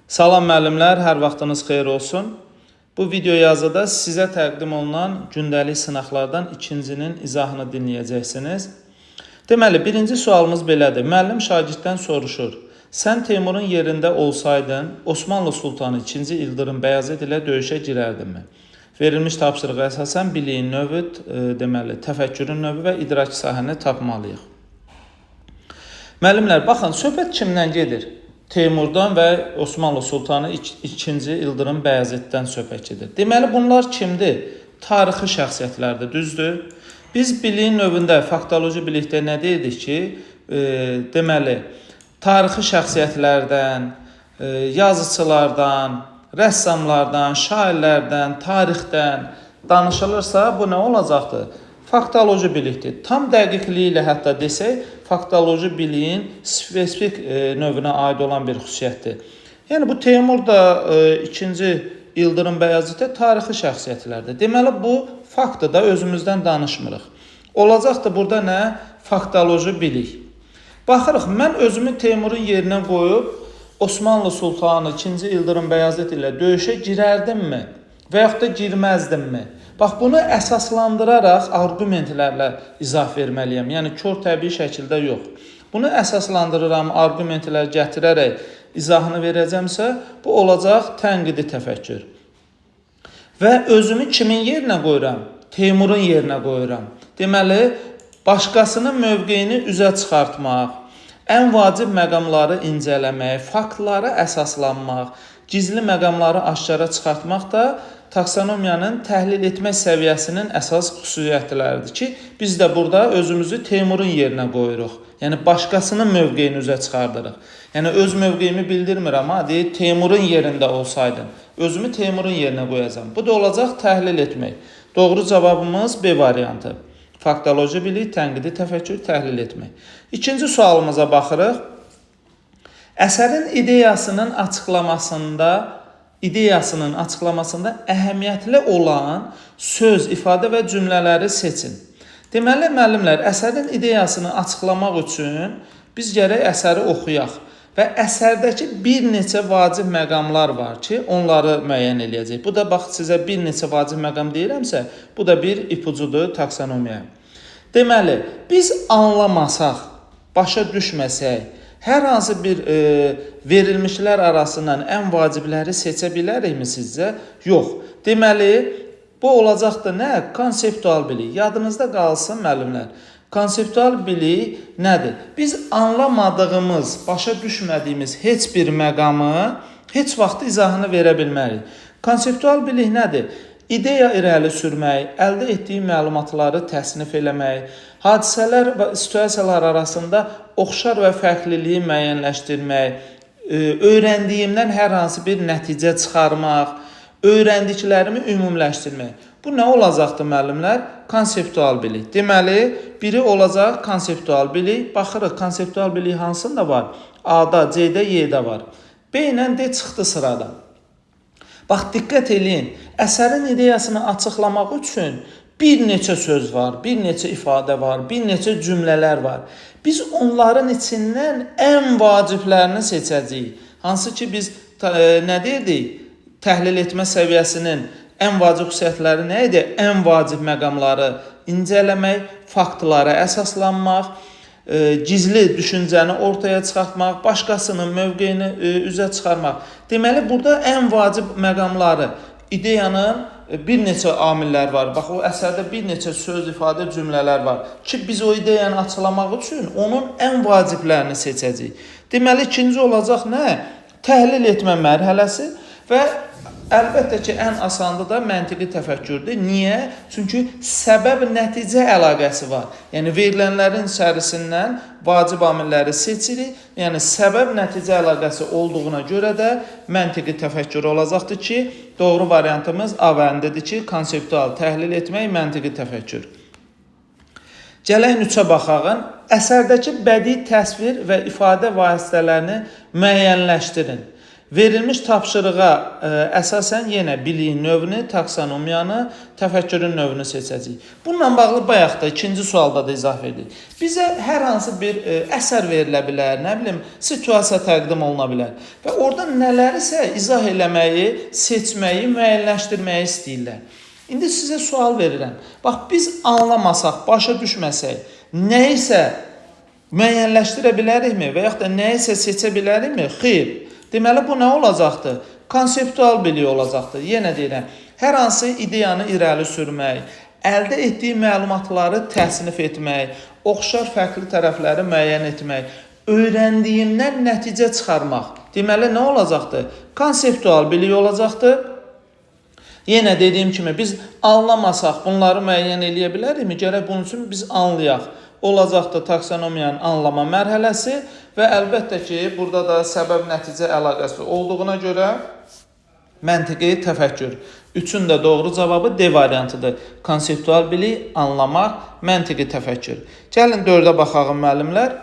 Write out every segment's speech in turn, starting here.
Salam müəllimlər, hər vaxtınız xeyir olsun. Bu video yazıda sizə təqdim olunan gündəlik sınaqlardan ikincinin izahını dinləyəcəksiniz. Deməli, birinci sualımız belədir. Müəllim şagirddən soruşur. Sən Teymurun yerində olsaydın, Osmanlı Sultanı 2. İldırım Bəyazıd ilə döyüşə girərdinmi? Verilmiş tapşırığa əsasən biliyin növü, deməli, təfəkkürün növü və idrak sahəni tapmalıyıq. Müəllimlər, baxın, söhbət kimdən gedir? Teymurdan və Osmanlı Sultanı 2. İldırım Bəyaziddən söhbət gedir. Deməli, bunlar kimdir? Tarixi şəxsiyyətlərdir, düzdür? Biz biliyin növündə, faktoloji bilikdə nə deyirdik ki, deməli, tarixi şəxsiyyətlərdən, yazıçılardan, rəssamlardan, şairlərdən, tarixdən danışılırsa, bu nə olacaqdır? Faktoloji bilikdir. Tam dəqiqliyi ilə hətta desək, faktoloji biliyin spesifik növünə aid olan bir xüsusiyyətdir. Yəni, bu Teymur da 2. İldırım Bəyaziddə tarixi şəxsiyyətlərdir. Deməli, bu faktı da özümüzdən danışmırıq. Olacaqdır burada nə? Faktoloji bilik. Baxırıq, mən özümü Teymurun yerinə qoyub, Osmanlı Sultanı 2. İldırım Bəyazid ilə döyüşə girərdimmi? Və yaxud da girməzdimmi? Bax, bunu əsaslandıraraq argumentlərlə izah verməliyəm. Yəni, kör təbii şəkildə yox. Bunu əsaslandırıram, argumentlər gətirərək izahını verəcəmsə, bu olacaq tənqidi təfəkkür. Və özümü kimin yerinə qoyuram? Teymurun yerinə qoyuram. Deməli, başqasının mövqeyini üzə çıxartmaq, ən vacib məqamları incələmək, faktlara əsaslanmaq, gizli məqamları aşkara çıxartmaq da taksonomiyanın təhlil etmə səviyyəsinin əsas xüsusiyyətləridir ki, biz də burada özümüzü Teymurun yerinə qoyuruq. Yəni, başqasının mövqeyini üzə çıxardırıq. Yəni, öz mövqeyimi bildirmirəm, amma deyir, Teymurun yerində olsaydım, özümü Teymurun yerinə qoyacam. Bu da olacaq təhlil etmək. Doğru cavabımız B variantı. Faktoloji bilik, tənqidi təfəkkür, təhlil etmək. İkinci sualımıza baxırıq. Əsərin ideyasının açıqlamasında əhəmiyyətli olan söz, ifadə və cümlələri seçin. Deməli, müəllimlər, əsərin ideyasını açıqlamaq üçün biz gərək əsəri oxuyaq və əsərdəki bir neçə vacib məqamlar var ki, onları müəyyən eləyəcək. Bu da, bax, sizə bir neçə vacib məqam deyirəmsə, bu da bir ipucudur taksonomiyaya. Deməli, biz anlamasaq, başa düşməsək, hər hansı bir verilmişlər arasından ən vacibləri seçə bilərikmi sizcə? Yox. Deməli, bu olacaqdır nə? Konseptual bilik. Yadınızda qalsın, müəllimlər. Konseptual bilik nədir? Biz anlamadığımız, başa düşmədiyimiz heç bir məqamı heç vaxt izahını verə bilmərik. Konseptual bilik nədir? İdeya irəli sürmək, əldə etdiyi məlumatları təsnif eləmək, hadisələr və situasiyalar arasında oxşar və fərqliliyi müəyyənləşdirmək, öyrəndiyimdən hər hansı bir nəticə çıxarmaq, öyrəndiklərimi ümumiləşdirmək. Bu nə olacaqdır, müəllimlər? Konseptual bilik. Deməli, biri olacaq konseptual bilik. Baxırıq, konseptual bilik hansında var? A-da, C-də, Y-də var. B ilə D çıxdı sırada. Bax, diqqət eləyin. Əsərin ideyasını açıqlamaq üçün bir neçə söz var, bir neçə ifadə var, bir neçə cümlələr var. Biz onların içindən ən vaciblərini seçəcəyik. Hansı ki, biz nə deyirdik? Təhlil etmə səviyyəsinin ən vacib xüsusiyyətləri nə idi? Ən vacib məqamları incələmək, faktlara əsaslanmaq, gizli düşüncəni ortaya çıxartmaq, başqasının mövqeyini üzə çıxarmaq. Deməli, burada ən vacib məqamları, ideyanın bir neçə amillər var. Bax, o əsərdə bir neçə söz, ifadə, cümlələr var ki, biz o ideyanı açıqlamaq üçün onun ən vaciblərini seçəcəyik. Deməli, ikinci olacaq nə? Təhlil etmə mərhələsi və əlbəttə ki, ən asanı da məntiqi təfəkkürdür. Niyə? Çünki səbəb-nəticə əlaqəsi var. Yəni, verilənlərin içərisindən vacib amilləri seçirik. Yəni, səbəb-nəticə əlaqəsi olduğuna görə də məntiqi təfəkkür olacaqdır ki, doğru variantımız A vəndədir ki, konseptual təhlil etmək, məntiqi təfəkkür. Gələk 3-ə baxağın. Əsərdəki bədii təsvir və ifadə vasitələrini müəyyənləşdirin. Verilmiş tapşırığa əsasən yenə biliyin növünü, taksonomiyanı, təfəkkürün növünü seçəcəyik. Bununla bağlı bayaq da ikinci sualda da izah edirik. Bizə hər hansı bir əsər verilə bilər, nə bilim, situasiya təqdim oluna bilər və orada nələrisə izah eləməyi, seçməyi, müəyyənləşdirməyi istəyirlər. İndi sizə sual verirəm. Bax, biz anlamasaq, başa düşməsək, nəyisə müəyyənləşdirə bilərikmi və yaxud da nəyisə seçə bilərikmi? Xeyr. Deməli, bu nə olacaqdır? Konseptual bilik olacaqdır. Yenə deyirəm, hər hansı ideyanı irəli sürmək, əldə etdiyi məlumatları təsnif etmək, oxşar fərqli tərəfləri müəyyən etmək, öyrəndiyindən nəticə çıxarmaq. Deməli, nə olacaqdır? Konseptual bilik olacaqdır. Yenə dediyim kimi, biz anlamasaq bunları müəyyən eləyə bilərikmi? Gərək bunun üçün biz anlayaq. Olacaqdır taksonomiyanın anlama mərhələsi və əlbəttə ki, burada da səbəb-nəticə əlaqəsi olduğuna görə məntiqi təfəkkür. Üçün də doğru cavabı D variantıdır. Konseptual bilik, anlamaq, məntiqi təfəkkür. Gəlin 4-ə baxaq müəllimlər.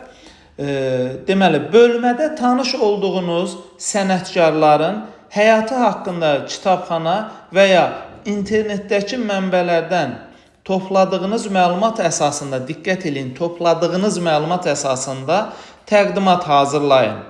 Deməli, bölmədə tanış olduğunuz sənətkarların həyatı haqqında kitabxana və ya internetdəki mənbələrdən topladığınız məlumat əsasında, diqqət edin, topladığınız məlumat əsasında təqdimat hazırlayın.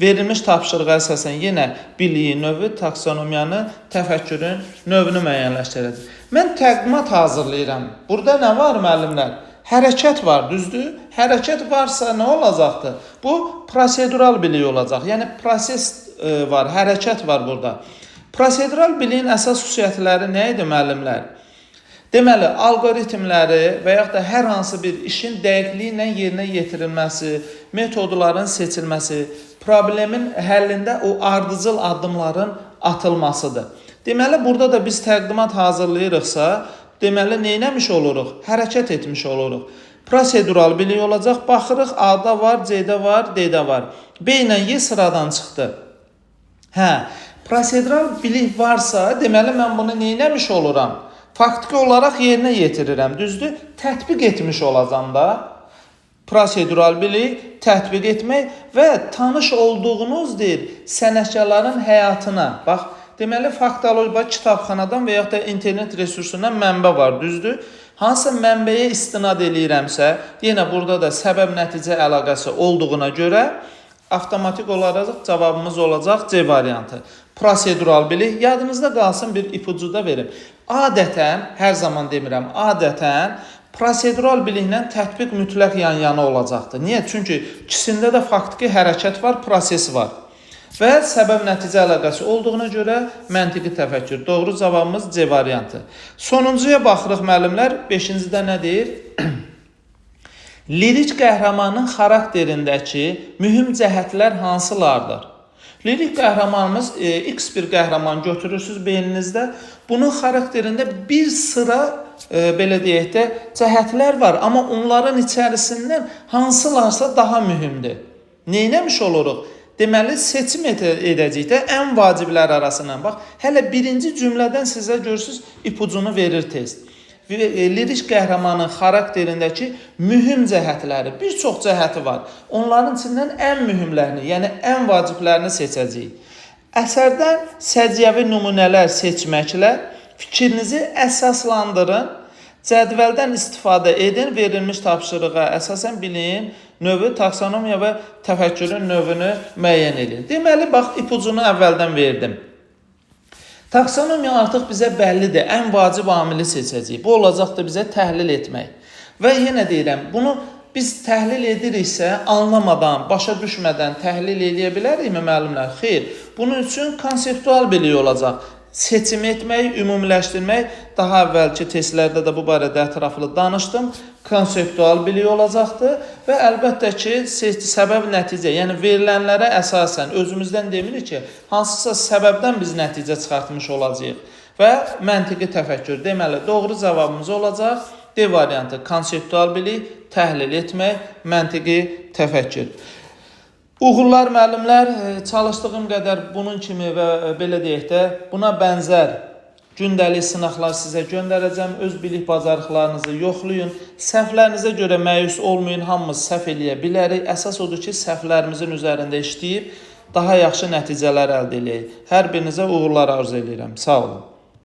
Verilmiş tapşırığa əsasən yenə biliyin növü, taksonomiyanı, təfəkkürün növünü müəyyənləşdirəcək. Mən təqdimat hazırlayıram. Burada nə var müəllimlər? Hərəkət var, düzdür? Hərəkət varsa nə olacaqdır? Bu prosedural bilik olacaq. Yəni proses var, hərəkət var burada. Prosedural biliyin əsas xüsusiyyətləri nə idi müəllimlər? Deməli, algoritmləri və yaxud da hər hansı bir işin dəqiqliklə yerinə yetirilməsi, metodların seçilməsi, problemin həllində o ardıcıl addımların atılmasıdır. Deməli, burada da biz təqdimat hazırlayırıqsa, deməli, neynəmiş oluruq? Hərəkət etmiş oluruq. Prosedural bilik olacaq, baxırıq, A-da var, C-də var, D-də var. B ilə Y sıradan çıxdı. Prosedural bilik varsa, deməli, mən bunu neynəmiş oluram? Faktiki olaraq yerinə yetirirəm, düzdür? Tətbiq etmiş olacam da. Prosedural bilik, tətbiq etmək və tanış olduğunuz sənətkarların həyatına. Bax, deməli, faktoloji kitabxanadan və yaxud da internet resursundan mənbə var, düzdür? Hansı mənbəyə istinad eləyirəmsə, yenə burada da səbəb-nəticə əlaqəsi olduğuna görə avtomatik olaraq cavabımız olacaq C variantı. Prosedural bilik, yadınızda qalsın, bir ipucu da verim. Adətən, hər zaman demirəm, adətən prosedural biliklə tətbiq mütləq yan-yana olacaqdır. Niyə? Çünki ikisində də faktiki hərəkət var, proses var. Və səbəb-nəticə əlaqəsi olduğuna görə məntiqi təfəkkür. Doğru cavabımız C variantı. Sonuncuya baxırıq müəllimlər. 5-cidə nə deyir? Lirik qəhrəmanın xarakterindəki mühüm cəhətlər hansılardır? Lirik qəhrəmanımız X bir qəhrəman götürürsünüz beyninizdə. Bunun xarakterində bir sıra belə deyək də cəhətlər var, amma onların içərisindən hansılarsa daha mühümdür. Neynəmiş oluruq? Deməli, seçim edəcəyik də ən vaciblər arasından. Bax, hələ birinci cümlədən sizə görürsünüz, ipucunu verir test. Lirik qəhrəmanın xarakterindəki mühüm cəhətləri, bir çox cəhəti var. Onların içindən ən mühümlərini, yəni ən vaciblərini seçəcəyik. Əsərdən səciyyəvi nümunələr seçməklə fikrinizi əsaslandırın, cədvəldən istifadə edin, verilmiş tapşırığa əsasən biliyin növü, taksonomiya və təfəkkürün növünü müəyyən edin. Deməli, bax, ipucunu əvvəldən verdim. Taksonomiya artıq bizə bəllidir, ən vacib amili seçəcəyik. Bu olacaqdır bizə təhlil etmək. Və yenə deyirəm, bunu biz təhlil ediriksə, anlamadan, başa düşmədən təhlil eləyə bilərikmi müəllimlər? Xeyr, bunun üçün konseptual bilik olacaq. Seçim etmək, ümumiləşdirmək, daha əvvəlki testlərdə də bu barədə ətraflı danışdım. Konseptual bilik olacaqdır və əlbəttə ki, səbəb-nəticə, yəni verilənlərə əsasən özümüzdən demirik ki, hansısa səbəbdən biz nəticə çıxartmış olacağıq və məntiqi təfəkkür. Deməli, doğru cavabımız olacaq D variantı, konseptual bilik, təhlil etmək, məntiqi təfəkkür. Uğurlar müəllimlər, çalışdığım qədər bunun kimi və belə deyək də, buna bənzər gündəlik sınaqlar sizə göndərəcəm. Öz bilik bacarıqlarınızı yoxlayın. Səhvlərinizə görə məyus olmayın, hamımız səhv eləyə bilərik. Əsas odur ki, səhvlərimizin üzərində işləyib daha yaxşı nəticələr əldə edək. Hər birinizə uğurlar arzu edirəm. Sağ olun.